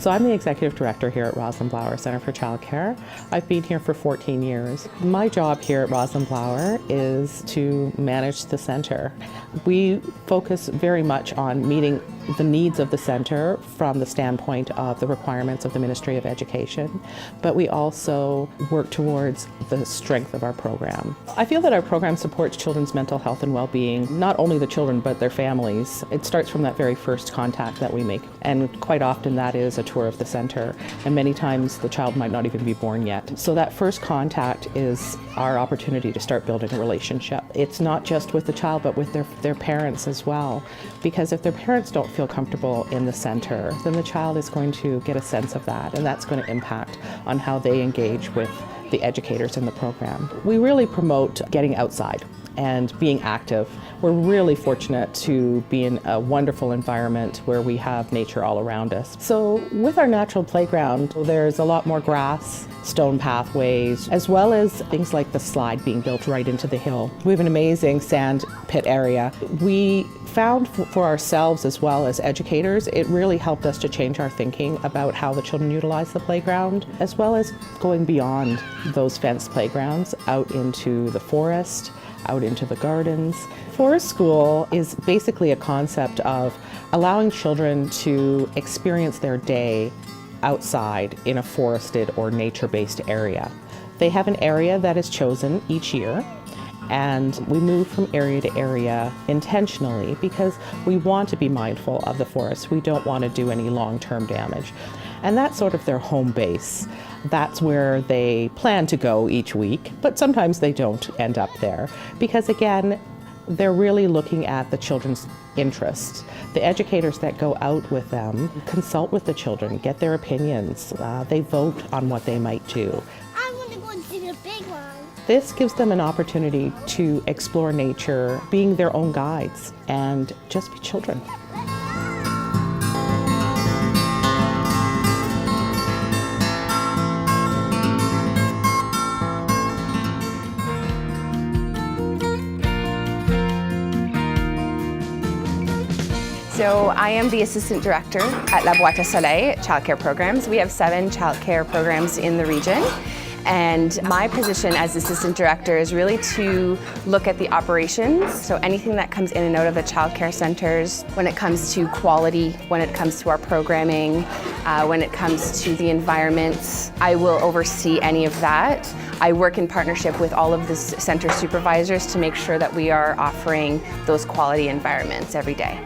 So I'm the Executive Director here at Rosenblauer Center for Childcare. I've been here for 14 years. My job here at Rosenblauer is to manage the center. We focus very much on meeting the needs of the center from the standpoint of the requirements of the Ministry of Education, but we also work towards the strength of our program. I feel that our program supports children's mental health and well-being, not only the children but their families. It starts from that very first contact that we make, and quite often that is a tour of the center, and many times the child might not even be born yet. So that first contact is our opportunity to start building a relationship. It's not just with the child but with their parents as well, because if their parents don't feel comfortable in the center, then the child is going to get a sense of that, and that's going to impact on how they engage with the educators in the program. We really promote getting outside and being active. We're really fortunate to be in a wonderful environment where we have nature all around us. So with our natural playground, there's a lot more grass, stone pathways, as well as things like the slide being built right into the hill. We have an amazing sand pit area. We found for ourselves as well as educators, it really helped us to change our thinking about how the children utilize the playground, as well as going beyond those fenced playgrounds out into the forest, out into the gardens. Forest School is basically a concept of allowing children to experience their day outside in a forested or nature-based area. They have an area that is chosen each year, and we move from area to area intentionally because we want to be mindful of the forest. We don't want to do any long-term damage. And that's sort of their home base. That's where they plan to go each week, but sometimes they don't end up there because, again, they're really looking at the children's interests. The educators that go out with them consult with the children, get their opinions. They vote on what they might do. I want to go and see the big one. This gives them an opportunity to explore nature, being their own guides, and just be children. So I am the Assistant Director at La Boîte à Soleil Childcare Programs. We have 7 childcare programs in the region. And my position as Assistant Director is really to look at the operations, so anything that comes in and out of the childcare centers, when it comes to quality, when it comes to our programming, when it comes to the environments, I will oversee any of that. I work in partnership with all of the center supervisors to make sure that we are offering those quality environments every day.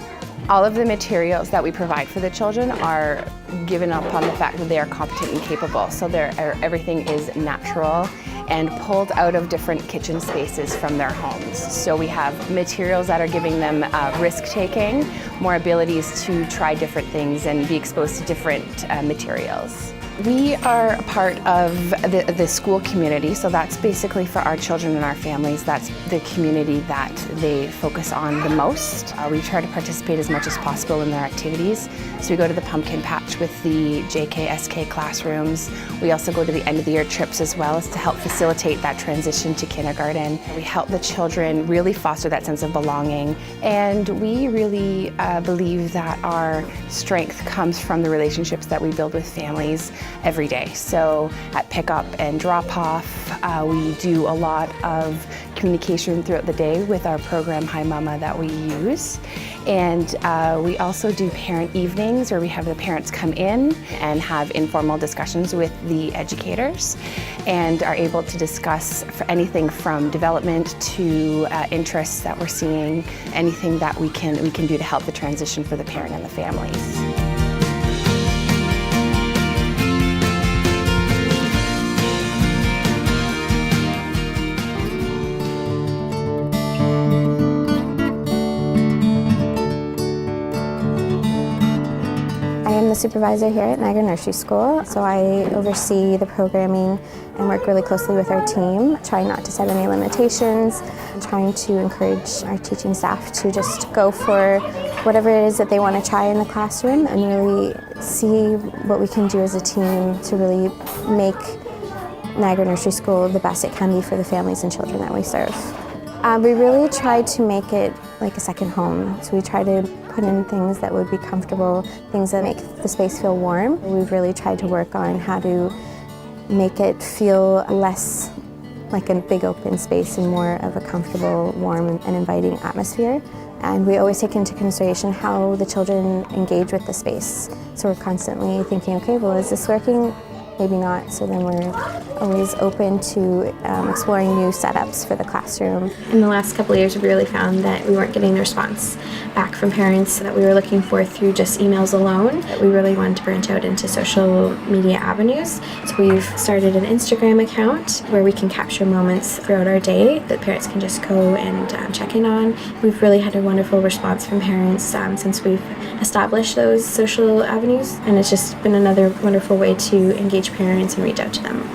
All of the materials that we provide for the children are given upon the fact that they are competent and capable. So everything is natural and pulled out of different kitchen spaces from their homes. So we have materials that are giving them risk-taking, more abilities to try different things and be exposed to different materials. We are a part of the school community, so that's basically for our children and our families. That's the community that they focus on the most. We try to participate as much as possible in their activities. So we go to the pumpkin patch with the JK/SK classrooms. We also go to the end of the year trips as well as to help facilitate that transition to kindergarten. We help the children really foster that sense of belonging, and we really believe that our strength comes from the relationships that we build with families every day. So at pickup and drop-off, we do a lot of communication throughout the day with our program Hi Mama that we use. And we also do parent evenings where we have the parents come in and have informal discussions with the educators and are able to discuss for anything from development to interests that we're seeing, anything that we can do to help the transition for the parent and the families. I'm the supervisor here at Niagara Nursery School, so I oversee the programming and work really closely with our team, trying not to set any limitations, trying to encourage our teaching staff to just go for whatever it is that they want to try in the classroom and really see what we can do as a team to really make Niagara Nursery School the best it can be for the families and children that we serve. We really try to make it like a second home, so we try to put in things that would be comfortable, things that make the space feel warm. We've really tried to work on how to make it feel less like a big open space and more of a comfortable, warm and inviting atmosphere. And we always take into consideration how the children engage with the space. So we're constantly thinking, okay, well, is this working? Maybe not. So then we're always open to exploring new setups for the classroom. In the last couple of years, we really found that we weren't getting the response back from parents that we were looking for through just emails alone. That we really wanted to branch out into social media avenues. So we've started an Instagram account where we can capture moments throughout our day that parents can just go and check in on. We've really had a wonderful response from parents since we've established those social avenues, and it's just been another wonderful way to engage parents and reach out to them.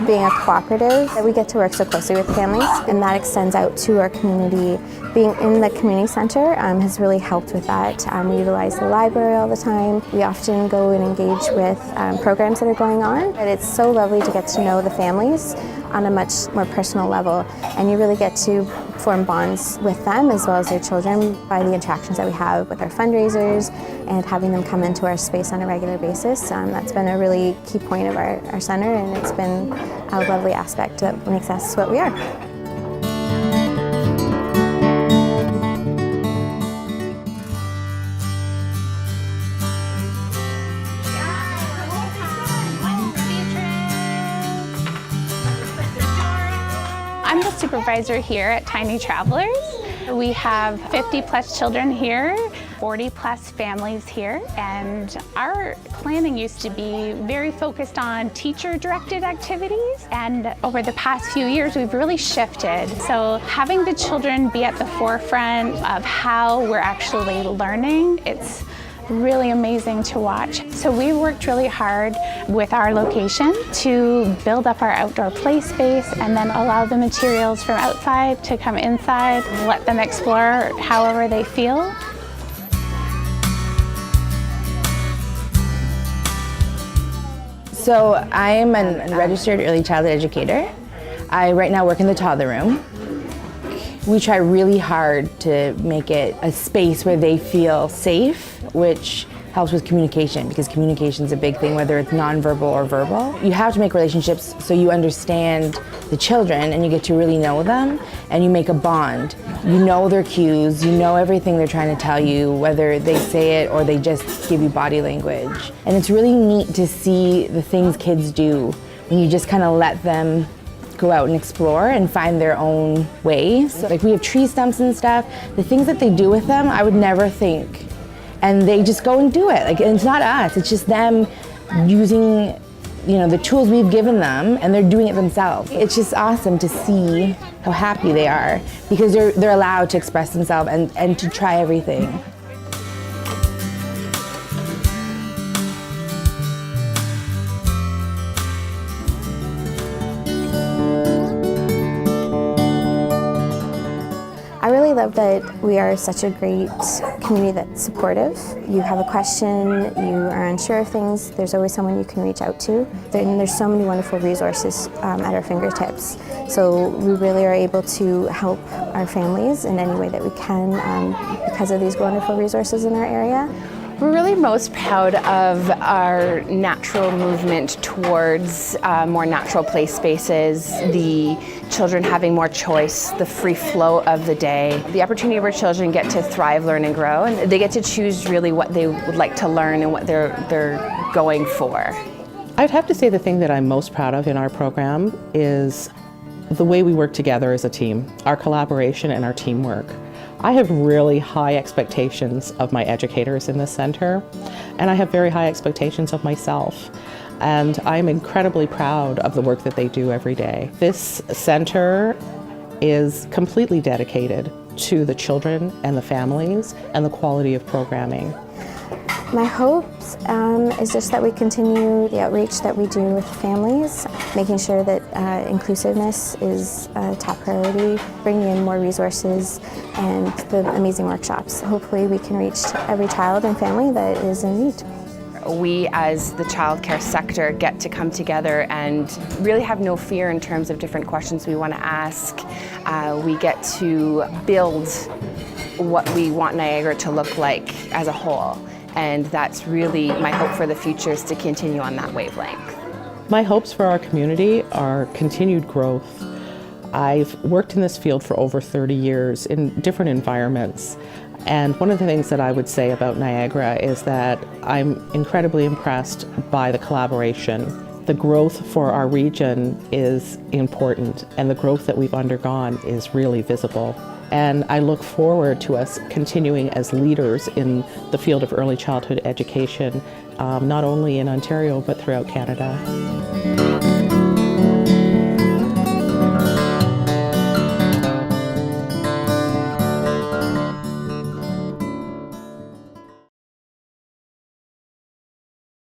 Being a cooperative, we get to work so closely with families, and that extends out to our community. Being in the community center has really helped with that. We utilize the library all the time. We often go and engage with programs that are going on. But it's so lovely to get to know the families on a much more personal level, and you really get to form bonds with them as well as their children by the interactions that we have with our fundraisers and having them come into our space on a regular basis. That's been a really key point of our center, and it's been a lovely aspect that makes us what we are. I'm the supervisor here at Tiny Travelers. We have 50 plus children here, 40 plus families here, and our planning used to be very focused on teacher-directed activities, and over the past few years we've really shifted. So having the children be at the forefront of how we're actually learning, it's really amazing to watch. So we worked really hard with our location to build up our outdoor play space and then allow the materials from outside to come inside, let them explore however they feel. So I am a registered early childhood educator. I right now work in the toddler room. We try really hard to make it a space where they feel safe, which helps with communication, because communication is a big thing, whether it's nonverbal or verbal. You have to make relationships so you understand the children and you get to really know them and you make a bond. You know their cues, you know everything they're trying to tell you, whether they say it or they just give you body language. And it's really neat to see the things kids do when you just kind of let them go out and explore and find their own ways. Like we have tree stumps and stuff. The things that they do with them, I would never think. And they just go and do it. Like, and it's not us, it's just them using, the tools we've given them, and they're doing it themselves. It's just awesome to see how happy they are because they're allowed to express themselves and to try everything. I really love that we are such a great community that's supportive. You have a question, you are unsure of things, there's always someone you can reach out to. And there's so many wonderful resources at our fingertips. So we really are able to help our families in any way that we can because of these wonderful resources in our area. We're really most proud of our natural movement towards more natural play spaces, the children having more choice, the free flow of the day, the opportunity where children get to thrive, learn, and grow, and they get to choose really what they would like to learn and what they're going for. I'd have to say the thing that I'm most proud of in our program is the way we work together as a team, our collaboration and our teamwork. I have really high expectations of my educators in this center, and I have very high expectations of myself. And I'm incredibly proud of the work that they do every day. This center is completely dedicated to the children and the families and the quality of programming. My hope is just that we continue the outreach that we do with families, making sure that inclusiveness is a top priority, bringing in more resources and the amazing workshops. Hopefully we can reach every child and family that is in need. We as the childcare sector get to come together and really have no fear in terms of different questions we want to ask. We get to build what we want Niagara to look like as a whole. And that's really my hope for the future, is to continue on that wavelength. My hopes for our community are continued growth. I've worked in this field for over 30 years in different environments. And one of the things that I would say about Niagara is that I'm incredibly impressed by the collaboration. The growth for our region is important, and the growth that we've undergone is really visible. And I look forward to us continuing as leaders in the field of early childhood education, not only in Ontario, but throughout Canada.